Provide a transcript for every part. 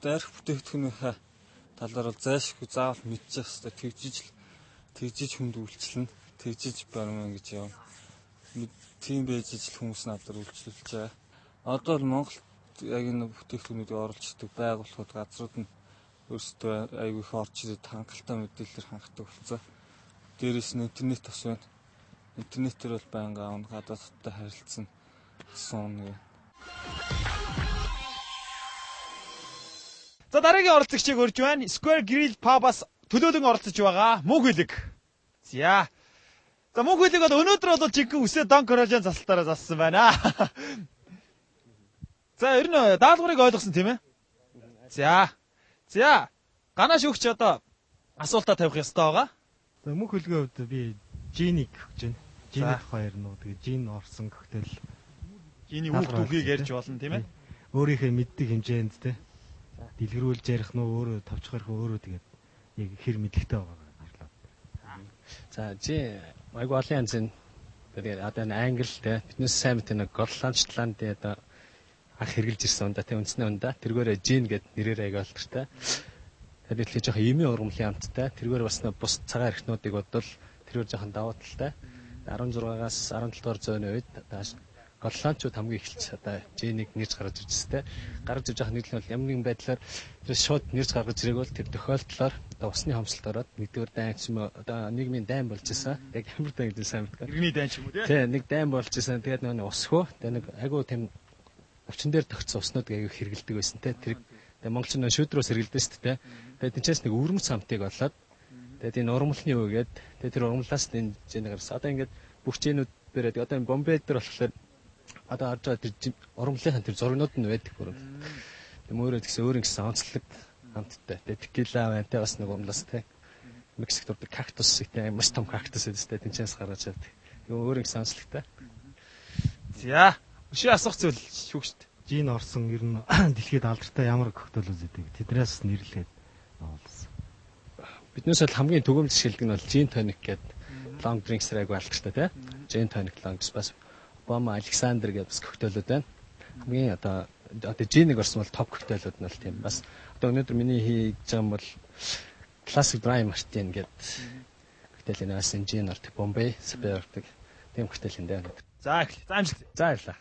дайрах бүтээгдэхүүнийхээ талаар бол зайлшгүй заавал мэдчих хэвээр тэгжиж хүнд үйлчлэн тэгжиж бармаа гэж яв. Тийм байж ижил хүмүүс надад үйлчлүүлж байгаа. Одоо бол Монголд яг энэ бүтээгдэхүүнүүдийг оруулж ирдэг байгууллагууд газрууд нь өөрсдөө аягүй их орж ирээд хангалттай мэдээлэлээр хангадаг болсон. Дээрээс нь интернет бас байна. Интернетээр бол байнга аавн гадаадтай харилцсан гэсэн нэг. За дараагийн оролцогчийг урьж байна. Square Grill Pub-аас төлөөлөн оролцож байгаа Мөнх Хөлөг. За Мөнх Хөлөг бол өнөөдөр бол жинхэнэ үсээ Дон Королжийн засалтаараа зассан байна. За ер нь даалгаврыг ойлгосон тийм ээ? За ганаа шүүгч одоо асуултаа тавих ёстой байгаа. За Мөнх Хөлгийн хувьд би Жинийг өгч байна. Жиний хоёр нуу тэгээ Жин орсон коктейл. Жиний үг түүхийг ярьж болно тийм ээ? Өөрийнхөө мэддэг хэмжээнд те. Дэлгэрүүлж ярих нь өөрөө товчхорох өөрөө тэгээд яг хэр мэдлэгтэй байгаа гарлаа. За айгу олон янзын тэгээд одоо англи те биднээс сайн мэт нэг Голландчланд одоо анх хэрглэж ирсэн унда те үндснээ унда тэргээрээ Жин гэд нэрээр аяг олдортой. Тэгээд л жоохон имийн ургамлын амттай тэргээр бас бус цагаан эрхнүүдийг бодвол тэргээр жоохон давуу талтай 16-аас 17 дугаар зууны үед Голландчууд хамгийн эхэлж одоо Жинийг нэрж гаргаж иржтэй. Гаргаж ирж байгаа нэг нь бол ямар нэгэн байдлаар тэр шууд нэрж гаргаж ирээг бол тэр тохиолдлоор одоо усны хомсолт ороод нэгдүгээр дайн ч юм уу одоо нийгмийн дайн болж исэн. Яг ямар дайн гэдэг сайн мэдгүй. Иргэний дайн ч юм уу тий нэг дайн болж исэн. Тэгээд нэг усхөө тэгээд нэг агуу тэм өвчин дээр тогтсон уснууд аяг хэргэлдэг байсан те. Тэр тэгээд монголчин шүүдрөөс хэргэлдэж шүү дээ. Тэгээд тэнцээс нэг өрмөц хамтыг олоод тэгээд энэ ургамлын юу гээд тэгээд тэр ургамлаас энэ Жинийг гаргасан. Одоо ингээд бүх Жинүүд бэрээд одоо энэ Бомбей дээр болохоор одоо орж байгаа тэр ургамлынхаа тэр зургнууд нь байдаг бүр. Тэм өөрөө тэгсэн өөр ингэсэн онцлог хамттай. Тэгээ текила байна те бас нэг ургамлаас те. Мексикт урдаг кактус те маш том кактус өстэй тэнцээс гаргаж авдаг. Тэгээ өөр ингэсэн онцлогтой. За өшөө асуух зүйл шүүгчт. Жин орсон ер нь дэлхийд алдартай ямар коктейлүүд байдаг. Тэднээс нэрлээд оолсон. Биднээс бол хамгийн түгээмж шилдэг нь бол Gin Tonic гэдэг long drinks айгу алдартай те. Gin Tonic long бас Обама Александр гэдэг бас коктейлүүд байна. Хамгийн одоо Жинийг орсон бол топ коктейлүүд нь бол тийм бас одоо өнөөдөр миний хийж байгаа юм бол Classic Dry Martini гэдэг коктейл нээс Жин ордог Бомбей Спей ордог тийм коктейл энэ байна. За амжилт. За баярлалаа.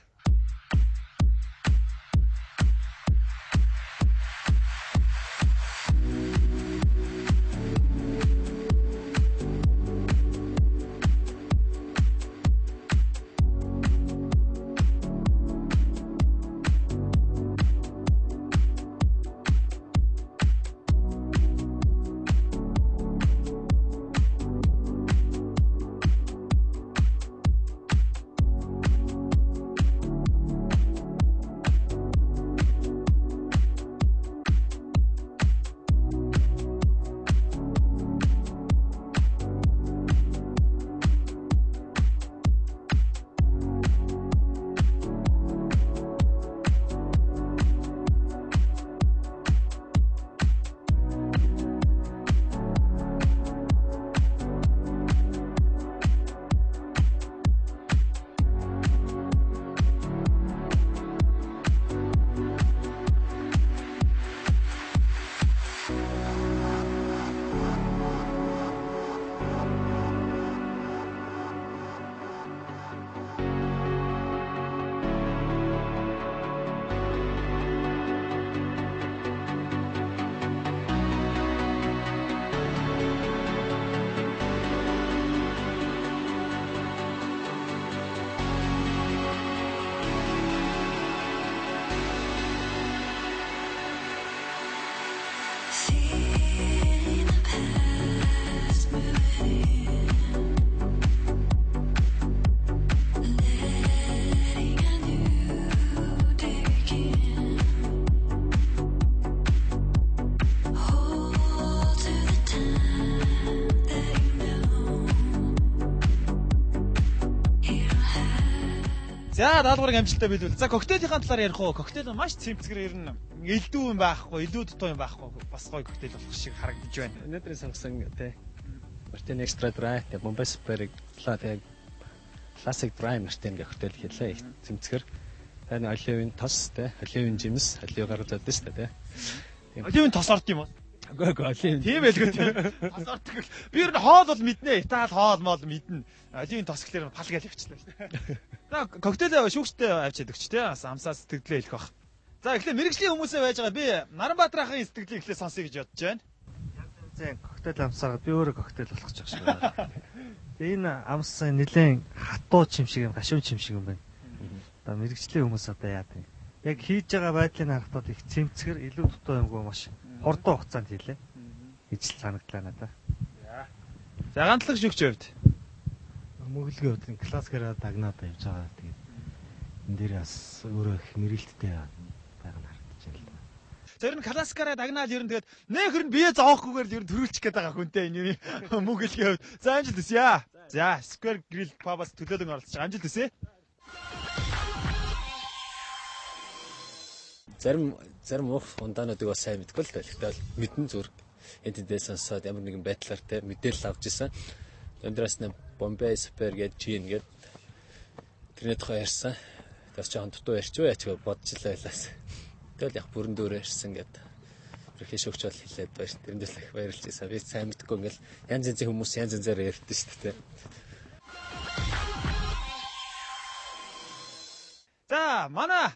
За даалгаврыг амжилттай биелүүл. За коктейлийнхаа талаар ярих уу? Коктейл маш цэмцгэр ер нь элдүү юм байхгүй, элдүү дутуу юм байхгүй. Бас гоё коктейл болох шиг харагдаж байна. Өнөөдрийн сонгосон тий Martini Extra Dry тий Bombay Spray тий Classic Dry Martini гэх коктейл хэлээ. Цэмцгэр. Тэгээ оливын тос тий оливын жимс, оливыг гаргаж авдаг шүү дээ тий. Оливын тос орд юм уу? Үгүй оливын. Тийм байлгүй тийм. Тос ордог. Би ер нь хоол бол мэднэ. Итали хоол моол мэднэ. Оливын тос гэхлээр пал гэж явчихлаа шүү дээ. За коктейл шүүгчтэй авчиад өгч тий. Амсаа сэтгэлээ хэлэх бах. За эхлээ мэрэгжлийн хүмүүсээ байж байгаа. Би Наранбаатар ахын сэтгэлийг эхлээ сонсъё гэж бодож байна. Зэн коктейл амсаар би өөрөө коктейл болох гэж байна. Энэ амс нэлээд хатуу чим шиг юм, гашуун чим шиг юм байна. Одоо мэрэгжлийн хүмүүс одоо яа гэв. Яг хийж байгаа байдлыг харахад их цэмцгэр илүү дутуу юмгүй маш хурдан хугацаанд хийлээ. Ижил санагдлаа надад. За ганцлах шүгч хувьд. Мөглөгийн хувьд классикаараа дагнаад явж байгаа. Тэгээд энэ дээр бас өөрөө их мэрэлттэй байгаа нь харагдаж байна л да. Тэр нь классикаараа дагнаад ер нь тэгээд нөхөр нь бие зоохгүйгээр л ер нь төрүүлчих гээд байгаа хүнтэй энэ мөглөгийн хувьд. За амжилт хүсье. За Square Grill Pub-аас төлөөлөн оролцож байгаа. Амжилт хүсье. Зарим уух ундаануудыг бас сайн мэдгүй л дээ. Тэгвэл мэдэн зүрх энтэндээ сонсоод ямар нэгэн байдлаар те мэдээлэл авч ирсэн. Өндөөс нь Bombay Super гэж Gin гэдэг тэрний тухай ярьсан. Тэгээс жоохон дутуу ярьч юу яач бодож л байлаас. Тэгэл яг бүрэн дүүрээ ярьсан гэдэг. Ерхий шүүгч бол хэлээд байж. Тэрэндээс их баярлж байсан. Би сайн мэдгүй ингээл янз янзын хүмүүс янз янзаар ярьдэн шүү дээ. За манай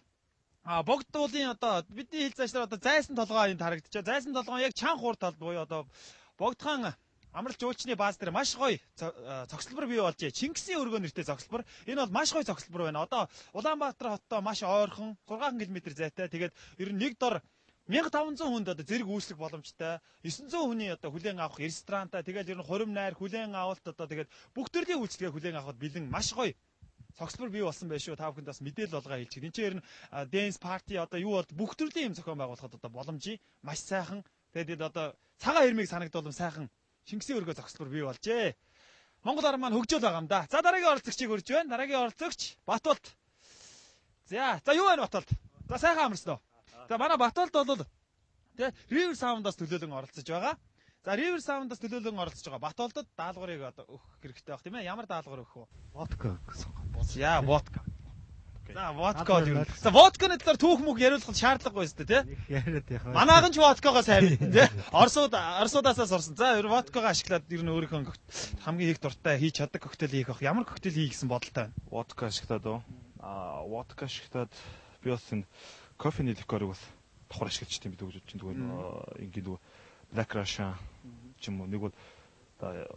богд уулын одоо бидний хэл цаашлаар одоо зайсан толгой энд харагдчихаа. Зайсан толгой яг чан хуур талд буюу одоо богдхан амралт жуулчны бааз дээр маш гоё цогцлбор бий болж Чингисийн өргөө нэртэй цогцлбор. Энэ бол маш гоё цогцлбор байна. Одоо Улаанбаатар хоттой маш ойрхон 6 км зайтай. Тэгээд ер нь нэг дор 1500 хүнд одоо зэрэг үйлчлэх боломжтой. 900 хүний одоо хүлээн авах ресторантай. Тэгээд ер нь хурим найр хүлээн авалт одоо тэгээд бүх төрлийн үйлчлэгээ хүлээн авахд бэлэн маш гоё цогцлбор бий болсон байх шүү. Та бүхэнд бас мэдээлэл олгоо хэлчих. Энд чинь ер нь dance party одоо юу бол бүх төрлийн юм зохион байгуулахад одоо боломжийн маш сайхан. Тэгээд одоо цагаан ирмэг санагдуулсан сайхан Шингисийн өргөө зогслбор бий болжээ. Монгол ар маань хөгжөөл байгаа юм да. За дараагийн оролцогчийг урьж байна. Дараагийн оролцогч Батуулт. За юу байна Батуулт? За сайхан амарсан уу? За манай Батуулт бол тэ River Sound-аас төлөөлөн оролцож байгаа. За River Sound-аас төлөөлөн оролцож байгаа Батуултад даалгаврыг одоо өгөх хэрэгтэй байх тийм ээ. Ямар даалгавар өгөх вэ? Водка гэсэн. За водка. За водка юу? За водканы талаар түүх мөг яриулах шаардлагагүй шүү дээ, тий? Яриад яхаа. Манайхан ч водкогоо сайн мэднэ, тий? Орсуудаасаа сурсан. За ер водкогоо ашиглаад ер нь өөрийнхөө хамгийн их дуртай хийж чаддаг коктейл хийх ах. Ямар коктейл хий гэсэн бодолтой байна? Водка ашиглаад уу? Водка ашиглаад би бас энэ кофений ликерыг бас давхар ашиглаж тийм бид гэж бодож байна. Ингээд нөгөө Black Russian ч юм уу нэг бол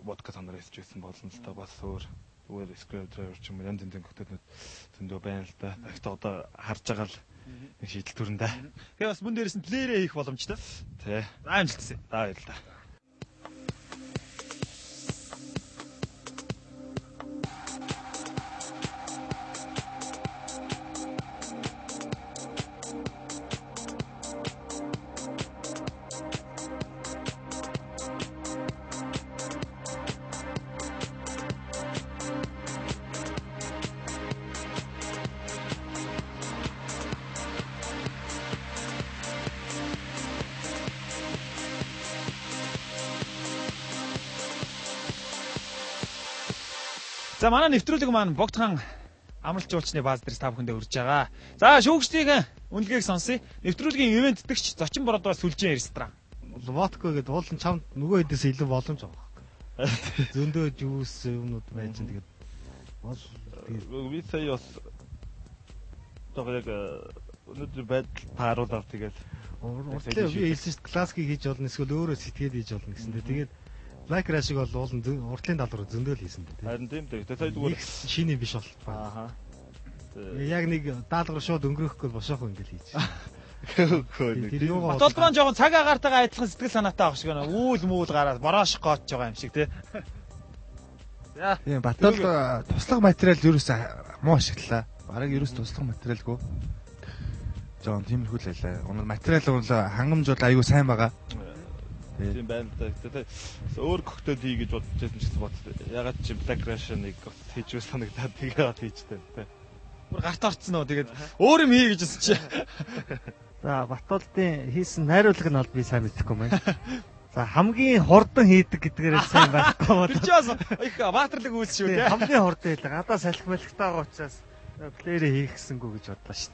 водка санаар хэлж байсан болно л та бас өөр Square Driver ч юм уу янз янзын коктейлнүүд зөндөө байна л да. Гэхдээ одоо харж байгаа л нэг шийдэл төрөндөө. Тэгээ бас мөн дээрээс нь плеерээ хийх боломжтой. Тий. За амжилтсаа. За баярлалаа. За манай нэвтрүүлэг маань богдхан амралт жуулчны бааз дээрс та бүхэндээ урьж байгаа. За шүүгчдийн үнэлгээг сонсъё. Нэвтрүүлгийн ивент дэгч зочин бородоор сүлжээ ресторан. Водка гэдэг уулын чамд нөгөө хэдээс илүү боломж байгаа. Зөндөө жуус юмнууд байж тэгээд би сая бас одоо яг өнөөдөр байдал тааруулаад тэгээд уртлаа би хэлсэн шүү дээ классикийг хийж болно эсвэл өөрөө сэтгээд хийж болно гэсэндээ тэгээд Black Rush-ыг бол уулын уртлын даалгавар зөндөл хийсэн дээ. Харин тийм дээ. Тэгээд сая зүгээр шиний биш бол. Ааха. Яг нэг даалгавар шууд өнгөрөхгүй бошоох ингээл хийж. Батулбан жоохон цаг агартайгаа адилхан сэтгэл санаатай авах шиг байна. Үүл мүүл гараад бороош гоож байгаа юм шиг тий. За. Тийм Батул туслах материал ерөөсөө муу ашиглалаа. Бараг ерөөсөө туслах материалгүй. Жоон тиймэрхүү л байлаа. Өнөө материал бол хангамжууд аюу сайн байгаа. Тийм байна л да. Тэгээд өөр коктейл хий гэж бодож байсан ч гэсэн бод. Ягаад чи Black Russian-ыг хийж байсан санагдаад тэгээд хийжтэй тий. Бүр гарт орцсон уу тэгээд өөр юм хий гэжсэн чи. За Батулдын хийсэн найруулга нь бол би сайн мэдэхгүй байна. За хамгийн хурдан хийдэг гэдгээрээ сайн байхгүй бол. Тэр чи бас их баатарлаг үйлс шүү тий. Хамгийн хурдан хийлээ. Гадаа салхи малхтайгаа учраас плеерээ хийх гэсэнгүү гэж бодлоо шүү.